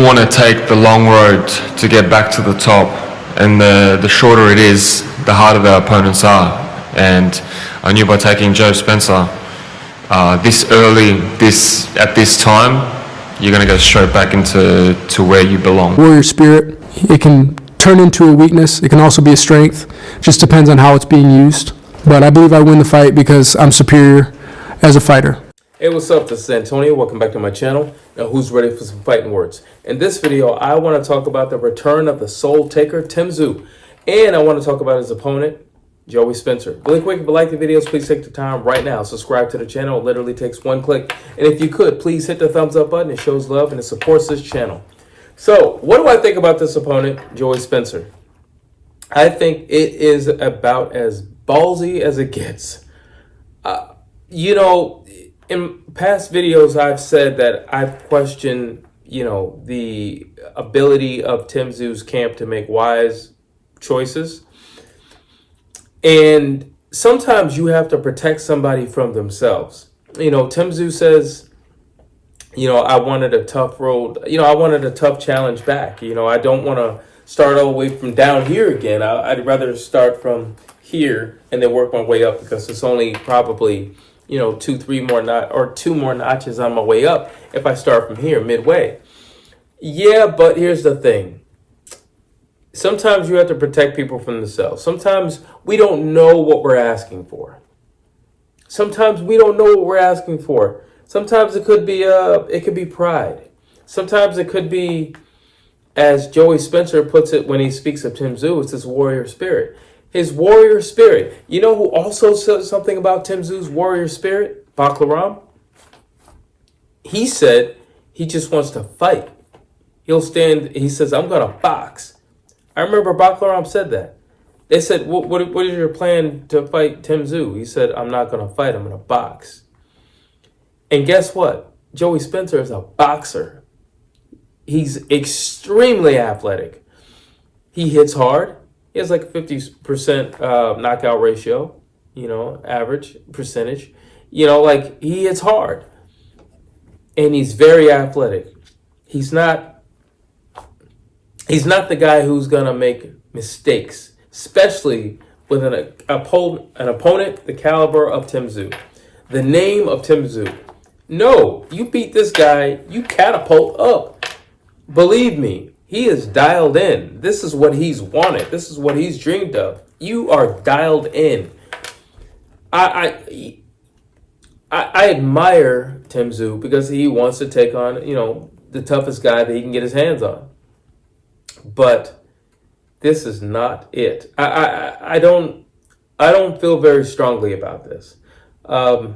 Want to take the long road to get back to the top, and the shorter it is, the harder the opponents are. And I knew by taking Joe Spencer this early, at this time, you're going to go straight back into where you belong. Warrior spirit, it can turn into a weakness. It can also be a strength. Just depends on how it's being used. But I believe I win the fight because I'm superior as a fighter. Hey, what's up? This is Antonio. Welcome back to my channel. Now, who's ready for some fighting words? In this video, I want to talk about the return of the Soul Taker, Tim Tszyu. And I want to talk about his opponent, Joey Spencer. Really quick, if you like the videos, please take the time right now. Subscribe to the channel. It literally takes one click. And if you could, please hit the thumbs up button. It shows love and it supports this channel. So, what do I think about this opponent, Joey Spencer? I think it is about as ballsy as it gets. In past videos, I've said that I've questioned, the ability of Tim Tszyu's camp to make wise choices. And sometimes you have to protect somebody from themselves. Tim Tszyu says, I wanted a tough road. I wanted a tough challenge back. I don't want to start all the way from down here again. I'd rather start from here and then work my way up because it's only probably two more notches on my way up if I start from here midway. Yeah, but here's the thing. Sometimes you have to protect people from themselves. Sometimes we don't know what we're asking for. Sometimes we don't know what we're asking for. Sometimes it could be pride. Sometimes it could be, as Joey Spencer puts it when he speaks of Tim Tszyu, it's this warrior spirit. His warrior spirit. You know who also said something about Tim Tszyu's warrior spirit? Baclaram. He said he just wants to fight. He says, I'm going to box. I remember Baclaram said that. They said, what is your plan to fight Tim Tszyu? He said, I'm not going to fight, I'm going to box. And guess what? Joey Spencer is a boxer. He's extremely athletic. He hits hard. He has like a 50% knockout ratio, average percentage. He hits hard. And he's very athletic. He's not the guy who's going to make mistakes, especially with an opponent the caliber of Tim Tszyu. The name of Tim Tszyu. No, you beat this guy, you catapult up. Believe me. He is dialed in. This is what he's wanted. This is what he's dreamed of. You are dialed in. I admire Tim Tszyu because he wants to take on, the toughest guy that he can get his hands on. But this is not it. I don't feel very strongly about this. I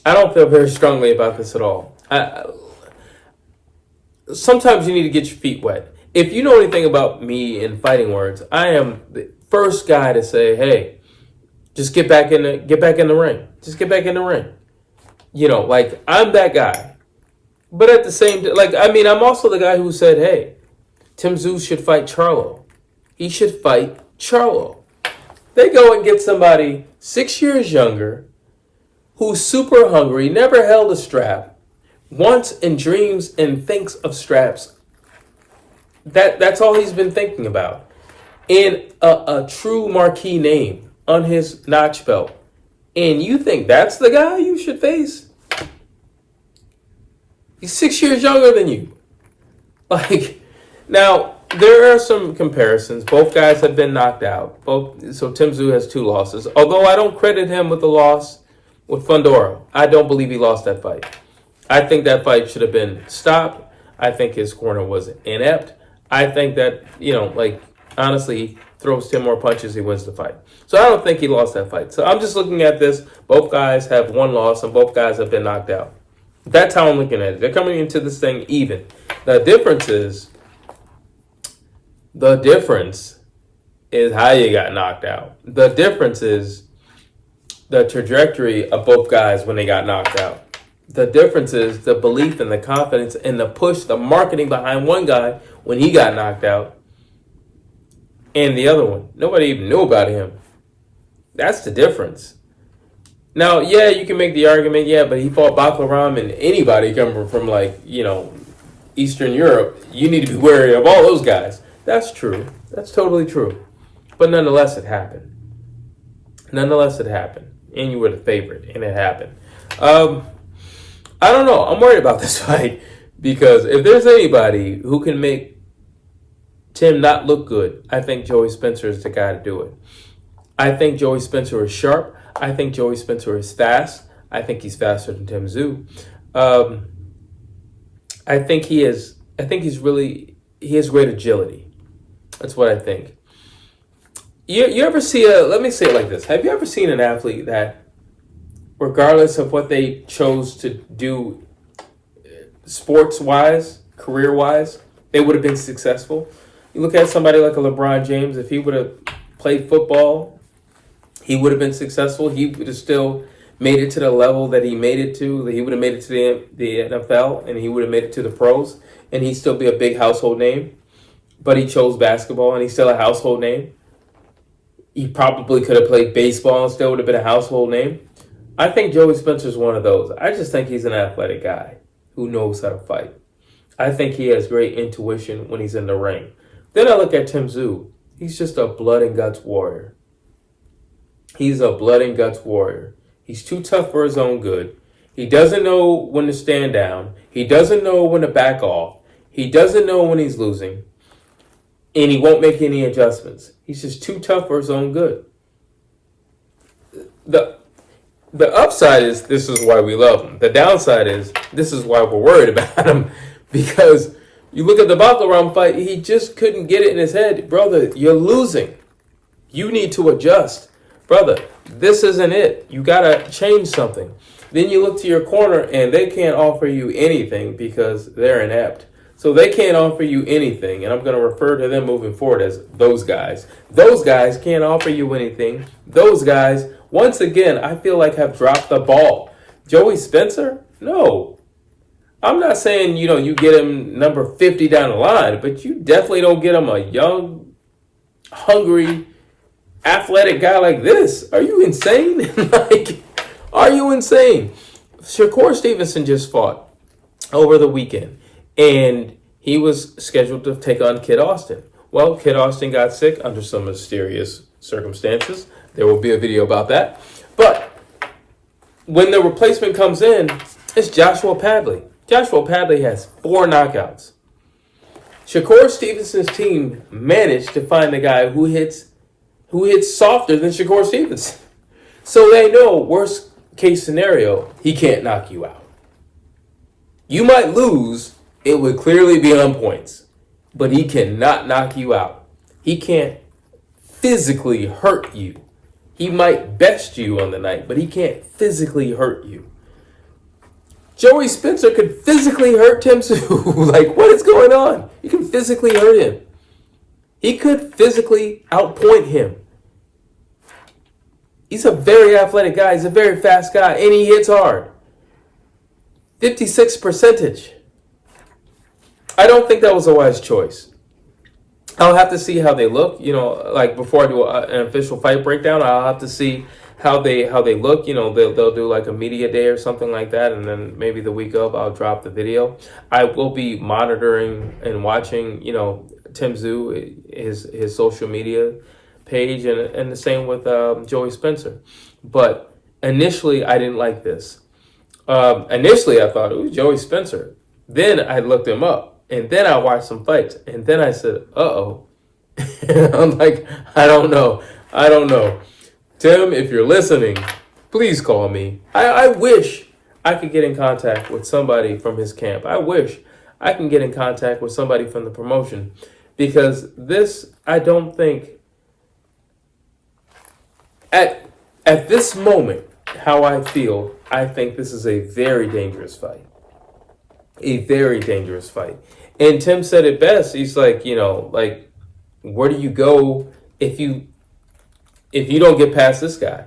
don't feel very strongly about this at all. Sometimes you need to get your feet wet. If you know anything about me in fighting words, I am the first guy to say, hey, just get back in the ring. Just get back in the ring. I'm that guy. But at the same time, I'm also the guy who said, hey, Tim Tszyu should fight Charlo. He should fight Charlo. They go and get somebody 6 years younger who's super hungry, never held a strap, wants and dreams and thinks of straps. That's all he's been thinking about. And a true marquee name on his notch belt. And you think that's the guy you should face? He's 6 years younger than you. Now, there are some comparisons. Both guys have been knocked out. So Tim Tszyu has 2 losses. Although I don't credit him with the loss with Fundora. I don't believe he lost that fight. I think that fight should have been stopped. I think his corner was inept. I think that, honestly, he throws 10 more punches, he wins the fight. So I don't think he lost that fight. So I'm just looking at this. Both guys have 1 loss and both guys have been knocked out. That's how I'm looking at it. They're coming into this thing even. The difference is how you got knocked out. The difference is the trajectory of both guys when they got knocked out. The difference is the belief and the confidence and the push, the marketing behind one guy when he got knocked out and the other one. Nobody even knew about him. That's the difference. Now, yeah, you can make the argument, yeah, but he fought Baclaram and anybody coming from Eastern Europe, you need to be wary of all those guys. That's true. That's totally true. But nonetheless, it happened. Nonetheless, it happened. And you were the favorite, and it happened. I don't know. I'm worried about this fight because if there's anybody who can make Tim not look good, I think Joey Spencer is the guy to do it. I think Joey Spencer is sharp. I think Joey Spencer is fast. I think he's faster than Tim Tszyu. I think he is. I think he has great agility. That's what I think. You ever see let me say it like this. Have you ever seen an athlete that, regardless of what they chose to do sports-wise, career-wise, they would have been successful? You look at somebody like a LeBron James, if he would have played football, he would have been successful. He would have still made it to the level that he made it to. He would have made it to the NFL, and he would have made it to the pros, and he'd still be a big household name. But he chose basketball, and he's still a household name. He probably could have played baseball and still would have been a household name. I think Joey Spencer's one of those. I just think he's an athletic guy who knows how to fight. I think he has great intuition when he's in the ring. Then I look at Tim Tszyu. He's just a blood and guts warrior. He's a blood and guts warrior. He's too tough for his own good. He doesn't know when to stand down. He doesn't know when to back off. He doesn't know when he's losing. And he won't make any adjustments. He's just too tough for his own good. The upside is this is why we love him. The downside is this is why we're worried about him. Because you look at the Baclaram fight, he just couldn't get it in his head. Brother, you're losing. You need to adjust. Brother, this isn't it. You got to change something. Then you look to your corner and they can't offer you anything because they're inept. So they can't offer you anything. And I'm going to refer to them moving forward as those guys. Those guys can't offer you anything. Those guys, once again, I feel like have dropped the ball. Joey Spencer? No. I'm not saying, you get him number 50 down the line, but you definitely don't get him a young, hungry, athletic guy like this. Are you insane? Are you insane? Shakur Stevenson just fought over the weekend, and he was scheduled to take on Kid Austin. Well, Kid Austin got sick under some mysterious circumstances. There will be a video about that. But when the replacement comes in, it's Joshua Padley. Joshua Padley has 4 knockouts. Shakur Stevenson's team managed to find the guy who hits softer than Shakur Stevenson. So they know, worst case scenario, he can't knock you out. You might lose, it would clearly be on points, but he cannot knock you out. He can't physically hurt you. He might best you on the night, but he can't physically hurt you. Joey Spencer could physically hurt Tim Tszyu. What is going on? He can physically hurt him. He could physically outpoint him. He's a very athletic guy. He's a very fast guy, and he hits hard. 56 percentage. I don't think that was a wise choice. I'll have to see how they look. Before I do an official fight breakdown, I'll have to see how they look. They'll do like a media day or something like that, and then maybe the week of I'll drop the video. I will be monitoring and watching, Tim Tszyu, his social media page, and the same with Joey Spencer. But initially, I didn't like this. Initially, I thought it was Joey Spencer. Then I looked him up, and then I watched some fights, and then I said, "Uh-oh." I'm like, I don't know. Tim, if you're listening, please call me. I wish I could get in contact with somebody from his camp. I wish I can get in contact with somebody from the promotion, because this, I don't think, at this moment, how I feel, I think this is a very dangerous fight. A very dangerous fight. And Tim said it best. He's like, where do you go if you don't get past this guy?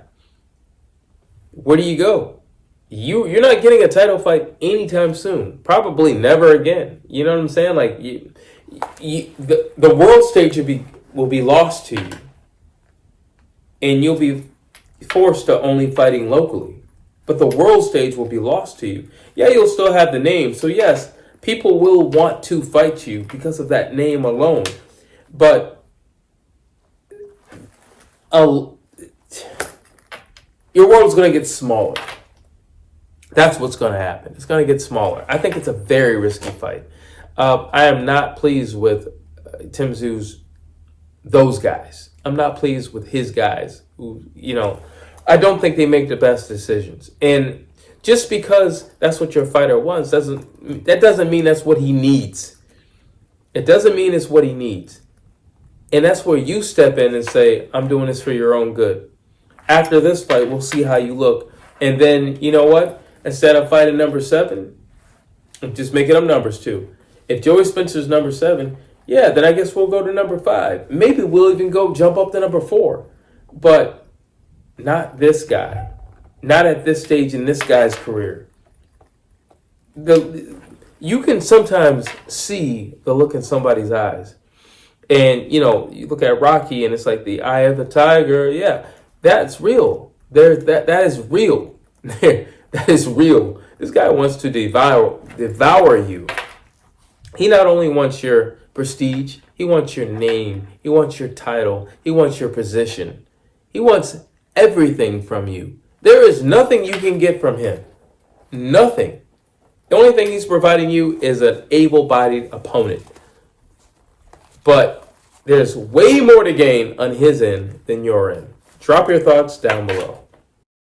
Where do you go? You're not getting a title fight anytime soon. Probably never again. You know what I'm saying? The world stage will be lost to you, and you'll be forced to only fighting locally. But the world stage will be lost to you. Yeah, you'll still have the name. So yes, People will want to fight you because of that name alone. But your world's going to get smaller. That's what's going to happen. It's going to get smaller. I think it's a very risky fight. I am not pleased with Tim Tszyu's those guys. I'm not pleased with his guys who, I don't think they make the best decisions. And just because that's what your fighter wants that doesn't mean that's what he needs. It doesn't mean it's what he needs. And that's where you step in and say, I'm doing this for your own good. After this fight, we'll see how you look. And then, you know what? Instead of fighting number 7, I'm just making up numbers too. If Joey Spencer's number 7, yeah, then I guess we'll go to number 5. Maybe we'll even jump up to number 4. But not this guy. Not at this stage in this guy's career. You can sometimes see the look in somebody's eyes. And, you look at Rocky and it's like the eye of the tiger. Yeah, that's real. That is real. That is real. This guy wants to devour you. He not only wants your prestige, he wants your name, he wants your title, he wants your position. He wants everything from you. There is nothing you can get from him. Nothing. The only thing he's providing you is an able-bodied opponent. But there's way more to gain on his end than your end. Drop your thoughts down below.